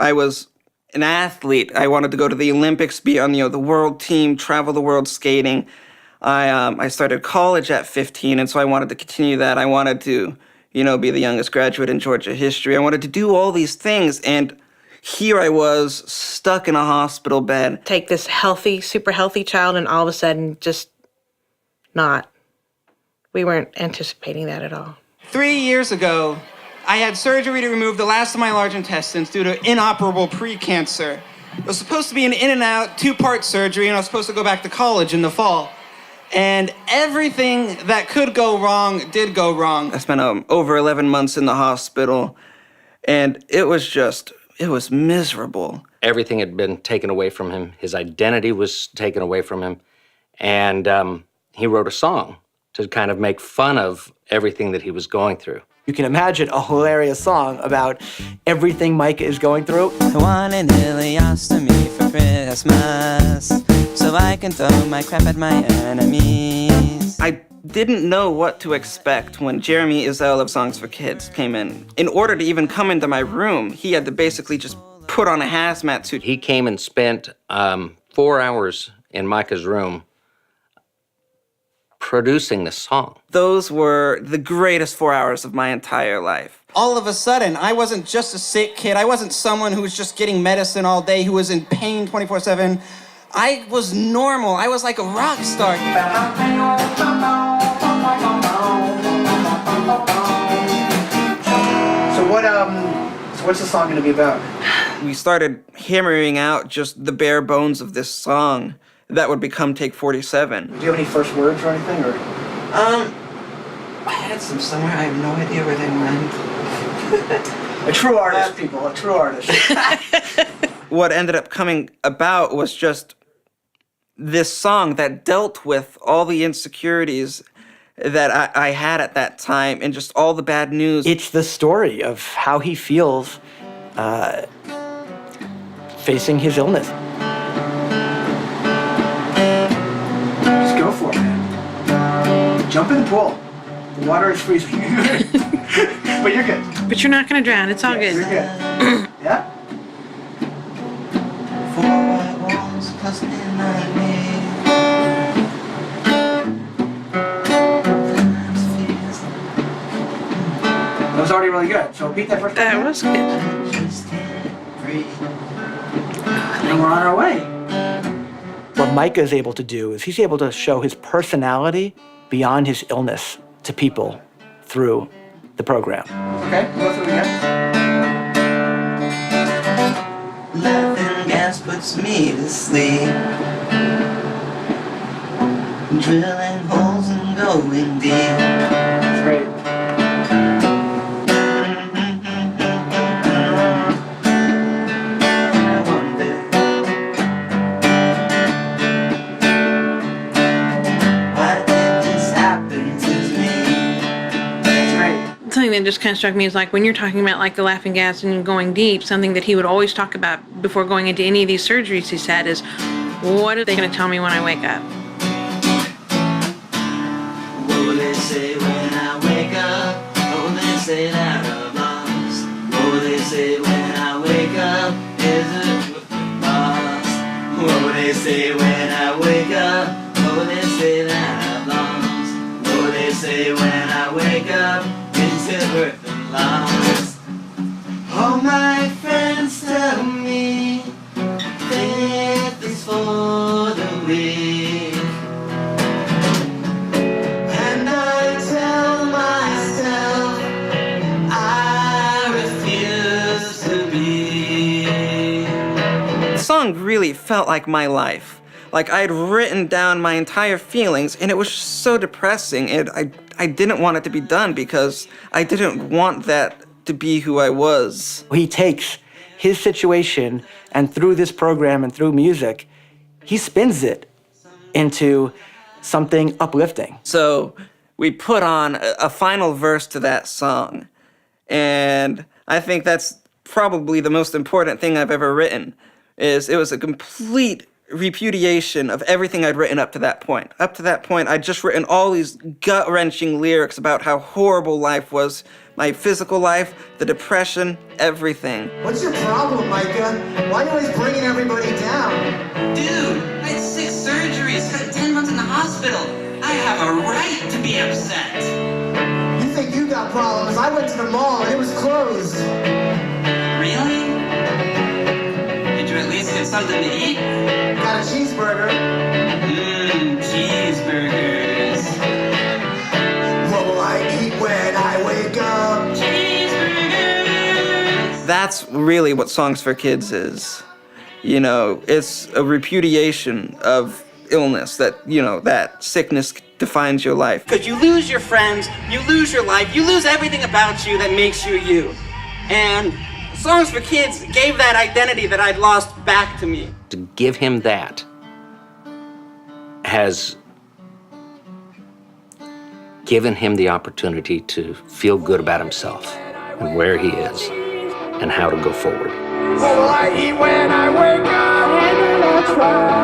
I was an athlete. I wanted to go to the Olympics, be on the world team, travel the world skating. I started college at 15, and so I wanted to continue that. I wanted to, be the youngest graduate in Georgia history. I wanted to do all these things, and here I was stuck in a hospital bed. Take this healthy, super healthy child, and all of a sudden just not. We weren't anticipating that at all. 3 years ago, I had surgery to remove the last of my large intestines due to inoperable pre-cancer. It was supposed to be an in and out, 2-part surgery, and I was supposed to go back to college in the fall. And everything that could go wrong did go wrong. I spent over 11 months in the hospital, and it was miserable. Everything had been taken away from him. His identity was taken away from him. And he wrote a song to kind of make fun of everything that he was going through. You can imagine a hilarious song about everything Micah is going through. I wanted ileostomy for Christmas, so I can throw my crap at my enemies. I didn't know what to expect when Jeremy Izell of Songs for Kids came in. In order to even come into my room, he had to basically just put on a hazmat suit. He came and spent 4 hours in Micah's room producing the song. Those were the greatest 4 hours of my entire life. All of a sudden, I wasn't just a sick kid. I wasn't someone who was just getting medicine all day, who was in pain 24/7. I was normal. I was like a rock star. So what's the song going to be about? We started hammering out just the bare bones of this song that would become Take 47. Do you have any first words or anything? Or? I had some somewhere. I have no idea where they went. A true artist, people. A true artist. What ended up coming about was just this song that dealt with all the insecurities that I had at that time and just all the bad news. It's the story of how he feels facing his illness. Just go for it, man. Jump in the pool. The water is freezing. But you're good. But you're not going to drown. It's all Yes, good. you're good. Yeah? That was already really good. So beat that first one. That was good. And we're on our way. What Micah is able to do is he's able to show his personality beyond his illness to people through the program. Okay, go through again. Laughing gas puts me to sleep. Drilling holes and going deep. That's great. I wonder why did this happen to me? That's great. Something that just kind of struck me is like when you're talking about like the laughing gas and going deep, something that he would always talk about before going into any of these surgeries he's had is, what are they going to tell me when I wake up? What will they say when I wake up? Oh, they say that I'm lost. What will they say when I wake up? Is it lost? What will they say when I wake up? What will they say that I'm lost? What will they say when I wake up? Is it worth the loss? All my friends tell me faith is for the weak. And I tell myself I refuse to be. The song really felt like my life. Like I had written down my entire feelings, and it was so depressing, and I didn't want it to be done because I didn't want that to be who I was. He takes his situation and through this program and through music, he spins it into something uplifting. So we put on a final verse to that song, and I think that's probably the most important thing I've ever written. It was a complete repudiation of everything I'd written up to that point. Up to that point, I'd just written all these gut-wrenching lyrics about how horrible life was my physical life, the depression, everything. What's your problem, Micah? Why are you always bringing everybody down? Dude, I had 6 surgeries, spent 10 months in the hospital. I have a right to be upset. You think you got problems? I went to the mall and it was closed. Really? Did you at least get something to eat? Got a cheeseburger. Cheeseburgers. What will I eat when I wake up? Cheeseburgers! That's really what Songs for Kids is. You know, it's a repudiation of illness, that, you know, that sickness defines your life. Because you lose your friends, you lose your life, you lose everything about you that makes you you. And Songs for Kids gave that identity that I'd lost back to me. To give him that has given him the opportunity to feel good about himself and where he is and how to go forward. What will I eat when I wake up? And then I'll try.